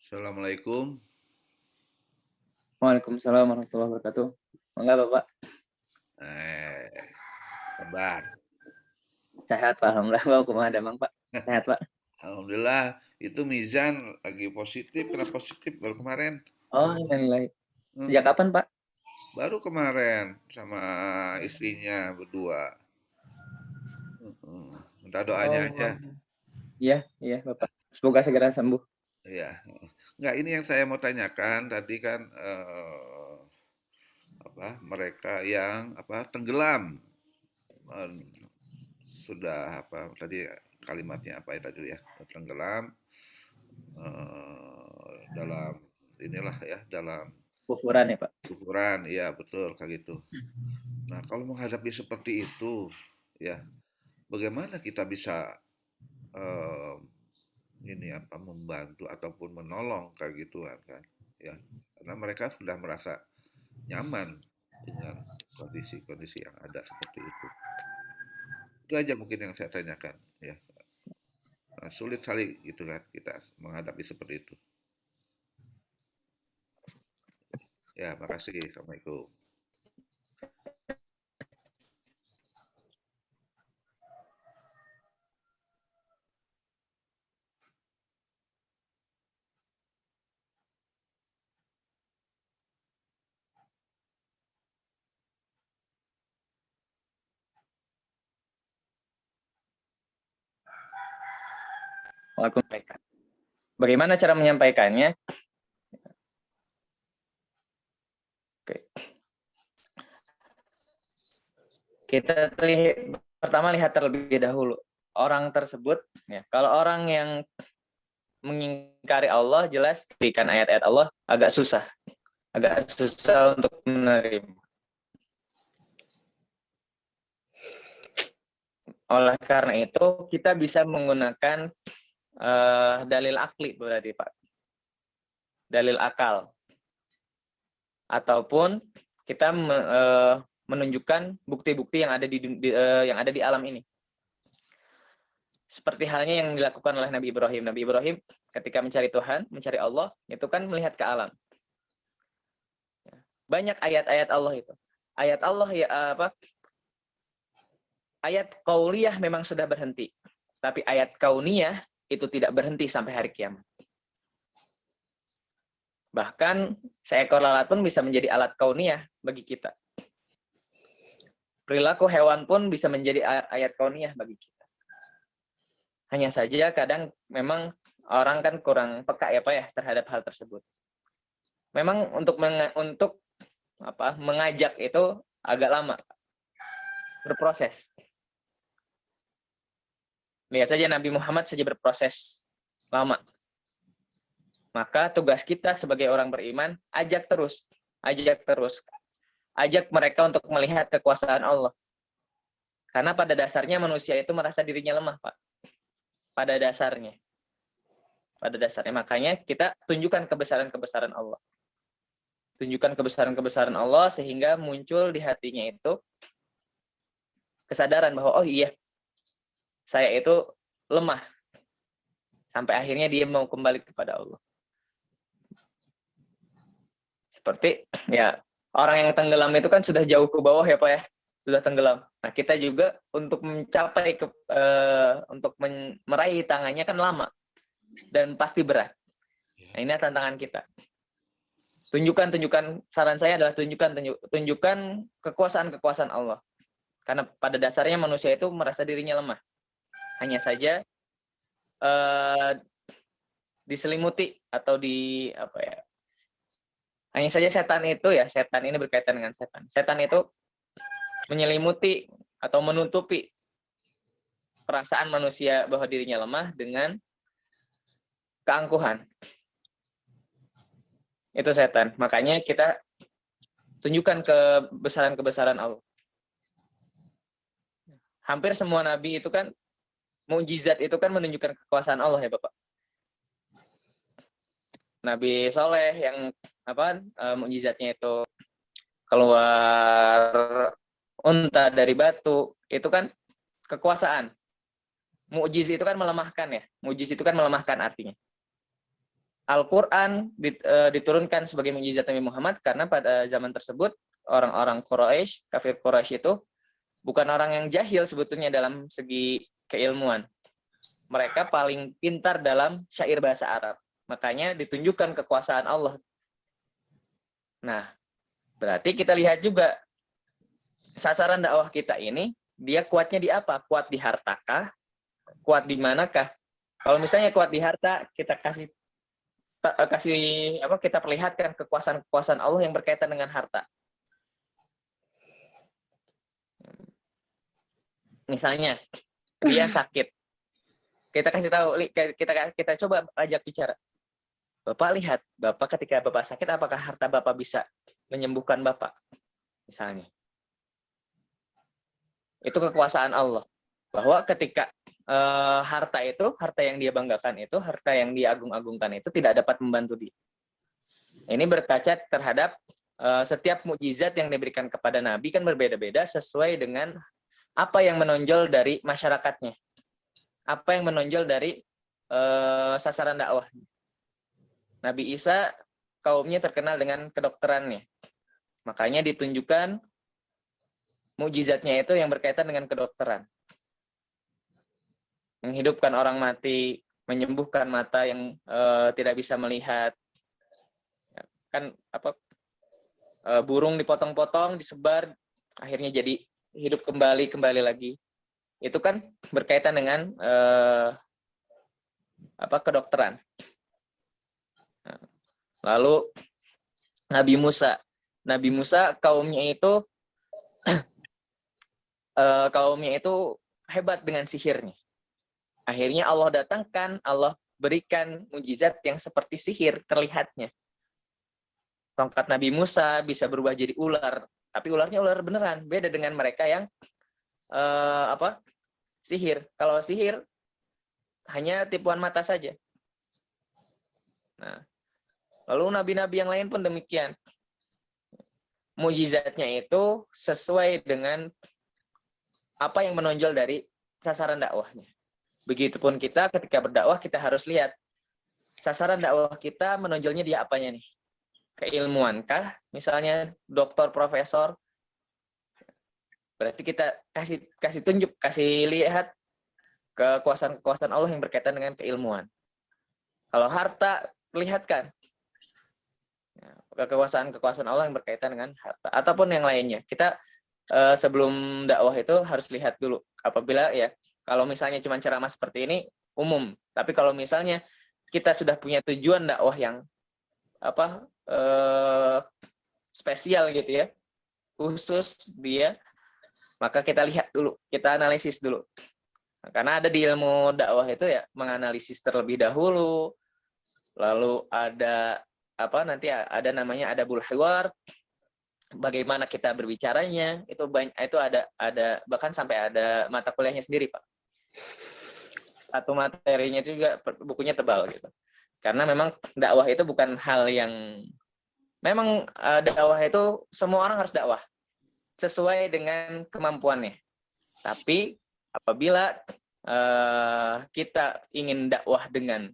Assalamualaikum. Waalaikumsalam warahmatullahi wabarakatuh. Mangga Bapak. Kabar. Sehat Pak, alhamdulillah. Bapak kumaha damang Pak? Sehat Pak. Alhamdulillah, itu Mizan lagi positif, kena positif baru kemarin. Oh, innalillahi. Sejak kapan Pak? Baru kemarin sama istrinya berdua. Minta doanya aja. Iya Bapak. Semoga segera sembuh. Iya. Enggak, ini yang saya mau tanyakan tadi kan mereka yang tenggelam. Sudah tadi kalimatnya apa ya tadi ya? Tenggelam dalam inilah ya, dalam Kufuran ya Pak. kuburan, iya betul kayak gitu. Nah, kalau menghadapi seperti itu, ya, bagaimana kita bisa membantu ataupun menolong kayak gituan kan? Ya, karena mereka sudah merasa nyaman dengan kondisi-kondisi yang ada seperti itu. Itu aja mungkin yang saya tanyakan, ya. Nah, sulit sekali gitu kan kita menghadapi seperti itu. Ya, makasih. Assalamualaikum. Waalaikumsalam. Bagaimana cara menyampaikannya? Oke. Kita pertama lihat terlebih dahulu orang tersebut. Ya, kalau orang yang mengingkari Allah, jelas berikan ayat-ayat Allah agak susah untuk menerima. Oleh karena itu kita bisa menggunakan dalil akli berarti Pak, dalil akal, ataupun kita menunjukkan bukti-bukti yang ada di alam ini. Seperti halnya yang dilakukan oleh Nabi Ibrahim. Nabi Ibrahim ketika mencari Tuhan, mencari Allah, itu kan melihat ke alam. Banyak ayat-ayat Allah itu. Ayat Allah ayat qauliyah memang sudah berhenti. Tapi ayat kauniyah itu tidak berhenti sampai hari kiamat. Bahkan seekor lalat pun bisa menjadi alat kauniyah bagi kita. Perilaku hewan pun bisa menjadi ayat kauniyah bagi kita. Hanya saja kadang memang orang kan kurang peka ya Pak ya terhadap hal tersebut. Memang untuk mengajak itu agak lama, berproses. Lihat saja Nabi Muhammad saja berproses lama. Maka tugas kita sebagai orang beriman, ajak terus. Ajak mereka untuk melihat kekuasaan Allah. Karena pada dasarnya manusia itu merasa dirinya lemah, Pak. Pada dasarnya. Makanya kita tunjukkan kebesaran-kebesaran Allah. Tunjukkan kebesaran-kebesaran Allah sehingga muncul di hatinya itu kesadaran bahwa, oh iya, saya itu lemah. Sampai akhirnya dia mau kembali kepada Allah. Seperti ya orang yang tenggelam itu kan sudah jauh ke bawah ya Pak ya. Sudah tenggelam. Nah kita juga untuk mencapai untuk meraih tangannya kan lama. Dan pasti berat. Nah, ini tantangan kita. Tunjukkan, saran saya adalah tunjukkan kekuasaan Allah. Karena pada dasarnya manusia itu merasa dirinya lemah. Hanya saja diselimuti atau hanya saja setan ini berkaitan dengan setan. Setan itu menyelimuti atau menutupi perasaan manusia bahwa dirinya lemah dengan keangkuhan. Itu setan. Makanya kita tunjukkan kebesaran Allah. Hampir semua nabi itu kan mukjizat itu kan menunjukkan kekuasaan Allah ya Bapak. Nabi Soleh yang mukjizatnya itu keluar unta dari batu, itu kan kekuasaan. Mukjiz itu kan melemahkan ya. Mukjiz itu kan melemahkan artinya. Al-Quran diturunkan sebagai mukjizat Nabi Muhammad karena pada zaman tersebut orang-orang Quraisy, kafir Quraisy itu bukan orang yang jahil sebetulnya dalam segi keilmuan. Mereka paling pintar dalam syair bahasa Arab. Makanya ditunjukkan kekuasaan Allah. Nah, berarti kita lihat juga sasaran dakwah kita ini, dia kuatnya di apa? Kuat di hartakah? Kuat di manakah? Kalau misalnya kuat di harta, kita kita perlihatkan kekuasaan Allah yang berkaitan dengan harta. Misalnya dia sakit, kita kasih tahu, kita coba ajak bicara. Bapak lihat, Bapak ketika Bapak sakit, apakah harta Bapak bisa menyembuhkan Bapak? Misalnya. Itu kekuasaan Allah. Bahwa ketika harta yang dia banggakan itu, harta yang dia agung-agungkan itu tidak dapat membantu dia. Ini berkaca terhadap setiap mukjizat yang diberikan kepada Nabi kan berbeda-beda sesuai dengan apa yang menonjol dari masyarakatnya. Apa yang menonjol dari sasaran dakwah. Nabi Isa kaumnya terkenal dengan kedokterannya. Makanya ditunjukkan mukjizatnya itu yang berkaitan dengan kedokteran. Menghidupkan orang mati, menyembuhkan mata yang tidak bisa melihat. Kan burung dipotong-potong, disebar, akhirnya jadi hidup kembali lagi. Itu kan berkaitan dengan kedokteran. Lalu Nabi Musa kaumnya itu hebat dengan sihirnya. Akhirnya Allah datangkan, Allah berikan mukjizat yang seperti sihir terlihatnya. Tongkat Nabi Musa bisa berubah jadi ular, tapi ularnya ular beneran, beda dengan mereka yang sihir. Kalau sihir hanya tipuan mata saja. Nah, lalu nabi-nabi yang lain pun demikian. Mukjizatnya itu sesuai dengan apa yang menonjol dari sasaran dakwahnya. Begitupun kita ketika berdakwah, kita harus lihat sasaran dakwah kita menonjolnya dia apanya nih. Keilmuankah? Misalnya doktor, profesor. Berarti kita kasih tunjuk, kasih lihat kekuasaan Allah yang berkaitan dengan keilmuan. Kalau harta, perlihatkan kekuasaan Allah yang berkaitan dengan harta ataupun yang lainnya. Kita sebelum dakwah itu harus lihat dulu. Apabila ya kalau misalnya cuma ceramah seperti ini umum, tapi kalau misalnya kita sudah punya tujuan dakwah yang spesial gitu ya, khusus dia, maka kita lihat dulu, kita analisis dulu. Nah, karena ada di ilmu dakwah itu ya menganalisis terlebih dahulu, lalu ada apa nanti ada namanya adabul hiwar, bagaimana kita berbicaranya, itu banyak, itu ada bahkan sampai ada mata kuliahnya sendiri, Pak. Satu materinya itu juga bukunya tebal gitu. Karena memang dakwah itu bukan hal yang memang dakwah itu semua orang harus dakwah sesuai dengan kemampuannya. Tapi apabila kita ingin dakwah dengan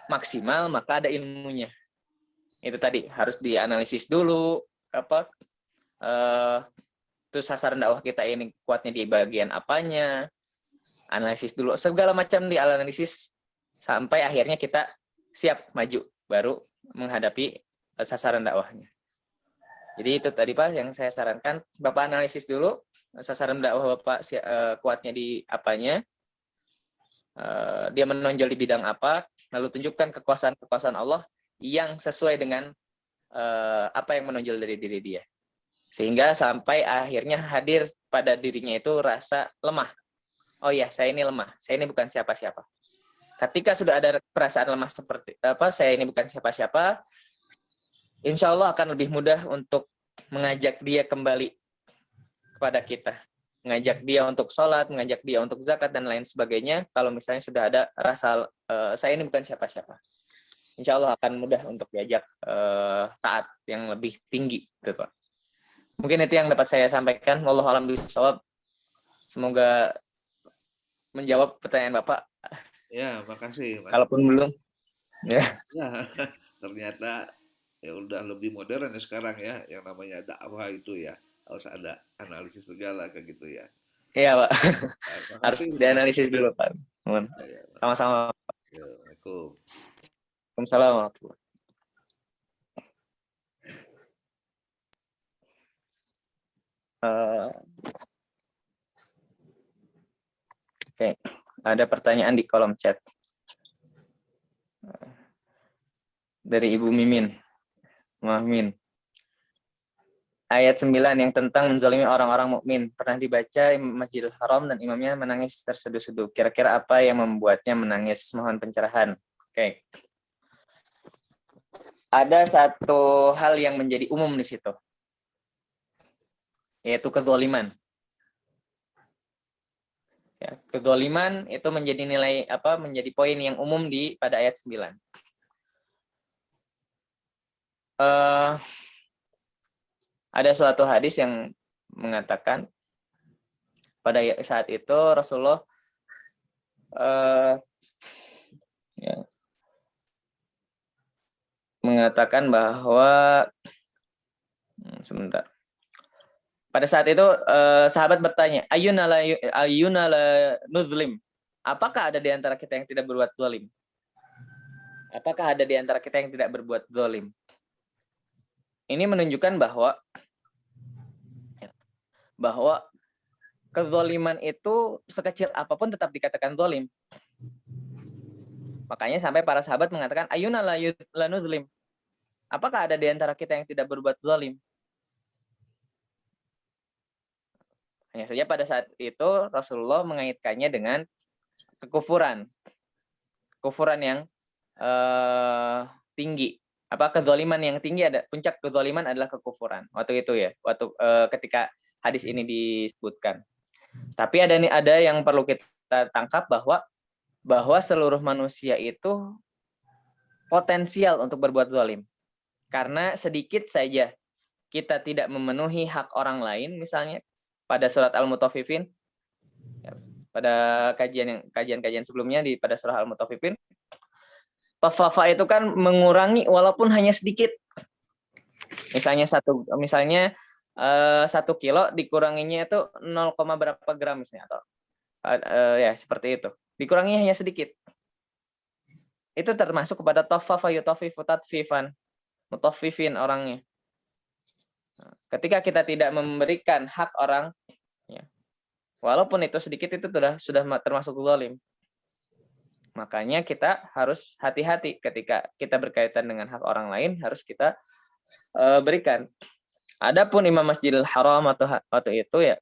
maksimal, maka ada ilmunya. Itu tadi harus dianalisis dulu apa terus sasaran dakwah kita ini kuatnya di bagian apanya, analisis dulu segala macam dianalisis sampai akhirnya kita siap maju baru menghadapi sasaran dakwahnya. Jadi itu tadi Pak yang saya sarankan, Bapak analisis dulu sasaran dakwah Bapak kuatnya di apanya, dia menonjol di bidang apa, lalu tunjukkan kekuasaan Allah yang sesuai dengan apa yang menonjol dari diri dia. Sehingga sampai akhirnya hadir pada dirinya itu rasa lemah. Oh ya, saya ini lemah, saya ini bukan siapa-siapa. Ketika sudah ada perasaan lemah seperti apa, saya ini bukan siapa-siapa, insya Allah akan lebih mudah untuk mengajak dia kembali kepada kita. Mengajak dia untuk sholat, mengajak dia untuk zakat, dan lain sebagainya. Kalau misalnya sudah ada rasa, saya ini bukan siapa-siapa. Insya Allah akan mudah untuk diajak taat yang lebih tinggi. Gitu, Pak. Mungkin itu yang dapat saya sampaikan. Wallahu a'lam bishawab. Semoga menjawab pertanyaan Bapak. Ya, makasih. Kalaupun belum. Ya. Ya, ternyata ya udah lebih modern ya sekarang ya, yang namanya dakwah itu ya harus ada analisis segala kayak gitu ya. Iya Pak. Nah, Harus dianalisis dulu Pak. Ya, Sama-sama. Assalamualaikum. Waalaikumsalam warahmatullahi. Oke, ada pertanyaan di kolom chat dari Ibu Mimin. Mahmin. Ayat 9 yang tentang menzalimi orang-orang mukmin pernah dibaca Imam Masjidil Haram dan imamnya menangis terseduh-seduh. Kira-kira apa yang membuatnya menangis? Mohon pencerahan. Oke. Ada satu hal yang menjadi umum di situ, yaitu kezaliman. Ya, kezaliman itu menjadi nilai apa? Menjadi poin yang umum di pada ayat 9. Ada suatu hadis yang mengatakan pada saat itu Rasulullah mengatakan bahwa sebentar. Pada saat itu sahabat bertanya, Ayyuna la nuzlim? Apakah ada di antara kita yang tidak berbuat zalim? Apakah ada di antara kita yang tidak berbuat zalim? Ini menunjukkan bahwa kezaliman itu sekecil apapun tetap dikatakan zalim. Makanya sampai para sahabat mengatakan ayyuna la nuzlim. Apakah ada di antara kita yang tidak berbuat zalim? Hanya saja pada saat itu Rasulullah mengaitkannya dengan kekufuran. Kekufuran yang tinggi. Kezaliman yang tinggi, ada puncak kezaliman adalah kekufuran. Waktu itu ya, waktu ketika hadis ini disebutkan. Tapi ada yang perlu kita tangkap bahwa seluruh manusia itu potensial untuk berbuat zalim. Karena sedikit saja kita tidak memenuhi hak orang lain, misalnya pada surat Al-Mutaffifin, pada kajian-kajian sebelumnya pada surah Al-Mutaffifin, Tafafa itu kan mengurangi walaupun hanya sedikit. Misalnya 1 kilo dikuranginya itu 0, berapa gram misalnya, atau ya seperti itu. Dikuranginya hanya sedikit. Itu termasuk kepada tafafa yutafifu tatfifan, mutaffifin orangnya. Ketika kita tidak memberikan hak orang, ya, walaupun itu sedikit, itu sudah termasuk zalim. Makanya kita harus hati-hati ketika kita berkaitan dengan hak orang lain, harus kita berikan. Adapun Imam Masjidil Haram atau itu ya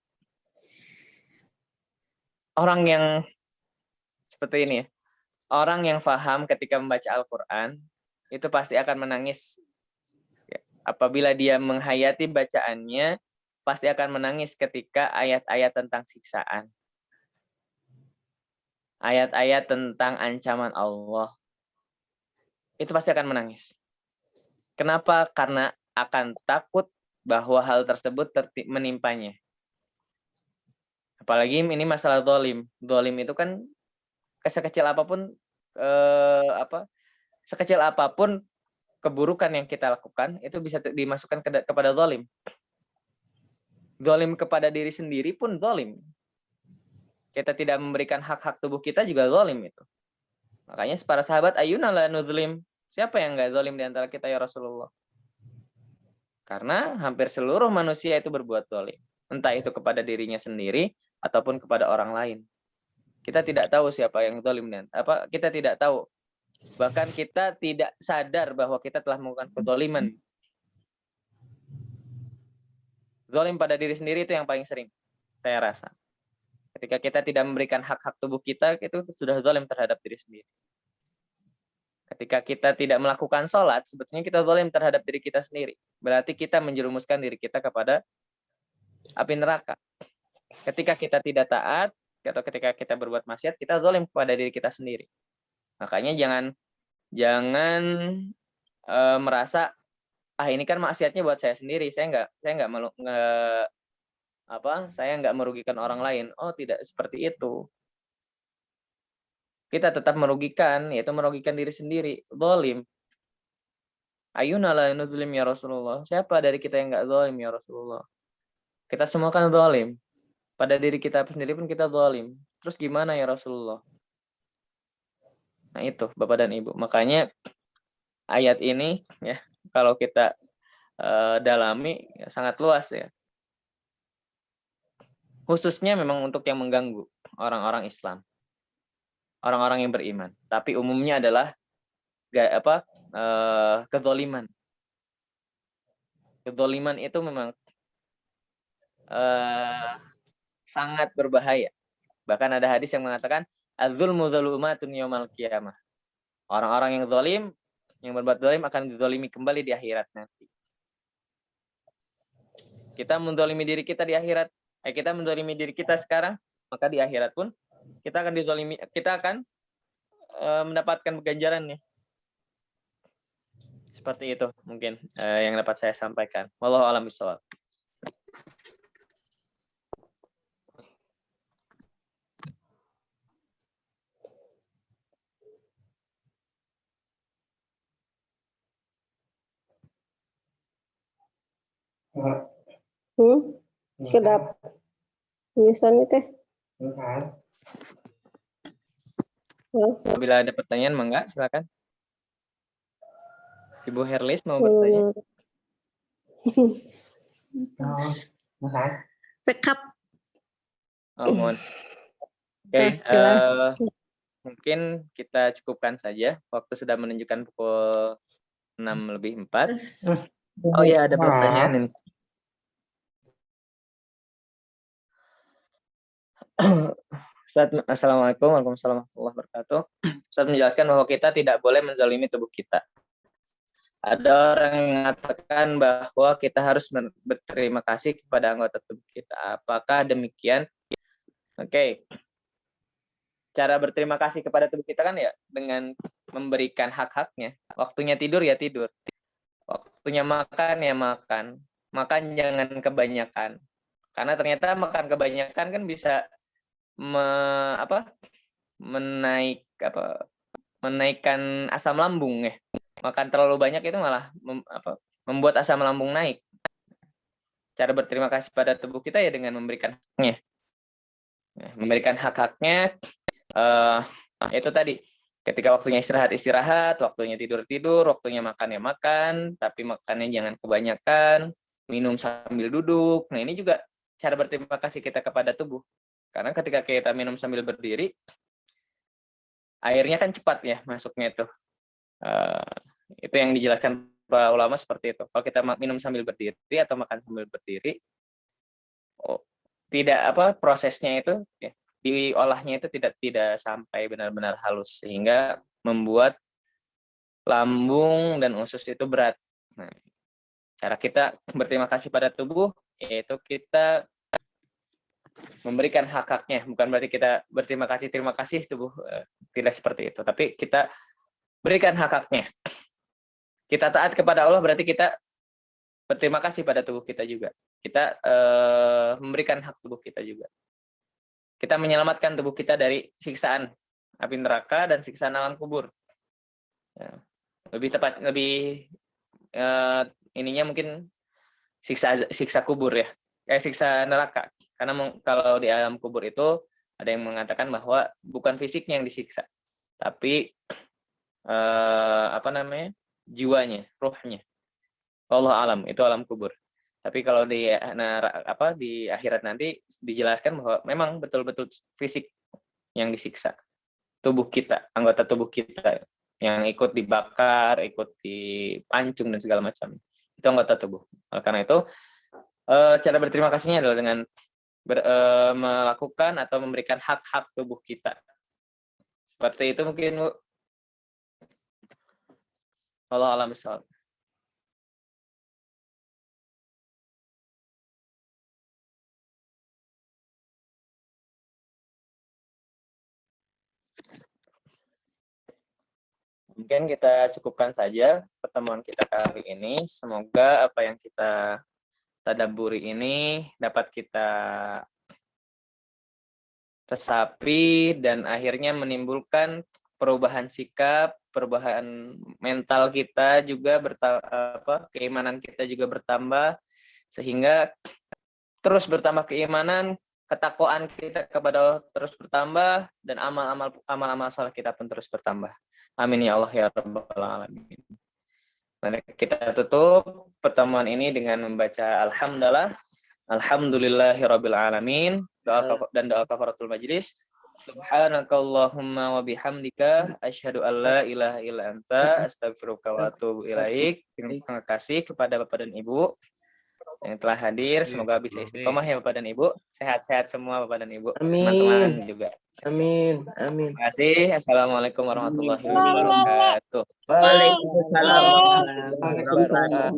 orang yang seperti ini ya. Orang yang faham ketika membaca Al-Qur'an itu pasti akan menangis. Ya, apabila dia menghayati bacaannya, pasti akan menangis ketika ayat-ayat tentang siksaan. Ayat-ayat tentang ancaman Allah. Itu pasti akan menangis. Kenapa? Karena akan takut bahwa hal tersebut menimpanya. Apalagi ini masalah zalim. Zalim itu kan sekecil apapun sekecil apapun keburukan yang kita lakukan itu bisa dimasukkan kepada zalim. Zalim kepada diri sendiri pun zalim. Kita tidak memberikan hak-hak tubuh kita juga zalim itu. Makanya para sahabat ayuna la nuzlim. Siapa yang enggak zalim di antara kita ya Rasulullah? Karena hampir seluruh manusia itu berbuat zalim. Entah itu kepada dirinya sendiri ataupun kepada orang lain. Kita tidak tahu siapa yang zalim dan kita tidak tahu. Bahkan kita tidak sadar bahwa kita telah melakukan kezaliman. Zalim pada diri sendiri itu yang paling sering saya rasa. Ketika kita tidak memberikan hak-hak tubuh kita, itu sudah zalim terhadap diri sendiri. Ketika kita tidak melakukan sholat, sebetulnya kita zalim terhadap diri kita sendiri. Berarti kita menjerumuskan diri kita kepada api neraka. Ketika kita tidak taat, atau ketika kita berbuat maksiat, kita zalim kepada diri kita sendiri. Makanya jangan merasa ini kan maksiatnya buat saya sendiri. Saya nggak merugikan orang lain. Oh, tidak seperti itu. Kita tetap merugikan, yaitu merugikan diri sendiri. Zalim. Ayuna la nuzlim ya Rasulullah. Siapa dari kita yang nggak zalim ya Rasulullah? Kita semua kan zalim. Pada diri kita sendiri pun kita zalim. Terus gimana ya Rasulullah? Nah itu Bapak dan Ibu. Makanya ayat ini ya kalau kita dalami ya, sangat luas ya. Khususnya memang untuk yang mengganggu orang-orang Islam. Orang-orang yang beriman. Tapi umumnya adalah kezaliman. Kezaliman itu memang sangat berbahaya. Bahkan ada hadis yang mengatakan az-zulmu zulumatun yaumal qiyamah. Orang-orang yang zalim, yang berbuat zalim akan dizalimi kembali di akhirat nanti. Kita menzalimi diri kita di akhirat, kita menzalimi diri kita sekarang, maka di akhirat pun kita akan dizalimi, kita akan mendapatkan ganjarannya. Seperti itu mungkin yang dapat saya sampaikan. Wallahu a'lam bishawab. Kedap. Misalnya teh. Apabila ada pertanyaan, mangga silakan. Ibu Herlis mau bertanya. Sekap. Oh, mohon. Oke, mungkin kita cukupkan saja. Waktu sudah menunjukkan pukul 6:04. Oh iya, ada pertanyaan ini. Assalamualaikum warahmatullahi wabarakatuh. Ustaz menjelaskan bahwa kita tidak boleh menzalimi tubuh kita. Ada orang yang mengatakan bahwa kita harus berterima kasih kepada anggota tubuh kita. Apakah demikian? Oke. Cara berterima kasih kepada tubuh kita kan ya dengan memberikan hak-haknya. Waktunya tidur ya tidur. Waktunya makan ya makan. Makan jangan kebanyakan. Karena ternyata makan kebanyakan kan bisa menaikkan asam lambung ya. Makan terlalu banyak itu malah membuat asam lambung naik. Cara berterima kasih pada tubuh kita ya dengan memberikan haknya. Memberikan hak-haknya itu tadi. Ketika waktunya istirahat, waktunya tidur, waktunya makan ya makan, tapi makannya jangan kebanyakan, minum sambil duduk. Nah, ini juga cara berterima kasih kita kepada tubuh. Karena ketika kita minum sambil berdiri, airnya kan cepat ya masuknya itu. Itu yang dijelaskan beberapa ulama seperti itu. Kalau kita minum sambil berdiri atau makan sambil berdiri, tidak prosesnya itu ya, diolahnya itu tidak sampai benar-benar halus sehingga membuat lambung dan usus itu berat. Nah, cara kita berterima kasih pada tubuh yaitu kita memberikan hak-haknya, bukan berarti kita berterima kasih tubuh, tidak seperti itu, tapi kita berikan hak-haknya. Kita taat kepada Allah berarti kita berterima kasih pada tubuh kita juga. Kita memberikan hak tubuh kita juga. Kita menyelamatkan tubuh kita dari siksaan api neraka dan siksaan alam kubur. Ya. Lebih ininya mungkin siksa kubur ya, siksa neraka. Karena kalau di alam kubur itu ada yang mengatakan bahwa bukan fisiknya yang disiksa, tapi jiwanya, ruhnya. Allah alam, itu alam kubur. Tapi kalau di akhirat nanti dijelaskan bahwa memang betul-betul fisik yang disiksa. Tubuh kita, anggota tubuh kita yang ikut dibakar, ikut dipancung dan segala macam. Itu anggota tubuh. Karena itu cara berterima kasihnya adalah dengan melakukan atau memberikan hak-hak tubuh kita. Seperti itu mungkin, Bu. Allah alam bisawab. Mungkin kita cukupkan saja pertemuan kita kali ini. Semoga apa yang kita tadabburi ini dapat kita resapi dan akhirnya menimbulkan perubahan sikap, perubahan mental kita juga keimanan kita juga bertambah sehingga terus bertambah keimanan, ketakwaan kita kepada Allah terus bertambah dan amal-amal saleh kita pun terus bertambah. Amin ya Allah ya rabbal alamin. Mari kita tutup pertemuan ini dengan membaca alhamdulillahirabbil alamin, doa kafaratul majlis. Subhanakallahumma wa bihamdika asyhadu an la ilaha illa anta astaghfiruka wa atubu ilaik. Terima kasih kepada Bapak dan Ibu yang telah hadir. Semoga bisa istiqomah ya Bapak dan Ibu. Sehat-sehat semua Bapak dan Ibu. Teman-teman juga. Amin. Terima kasih. Assalamualaikum warahmatullahi wabarakatuh. Waalaikumsalam Waalaikumsalam.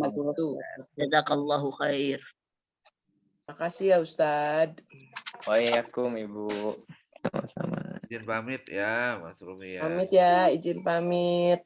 Jazakallahu khair. Makasih ya Ustadz. Waalaikumsalam Ibu. Sama-sama. Izin pamit ya, Mas Rumi ya. Pamit ya, izin pamit.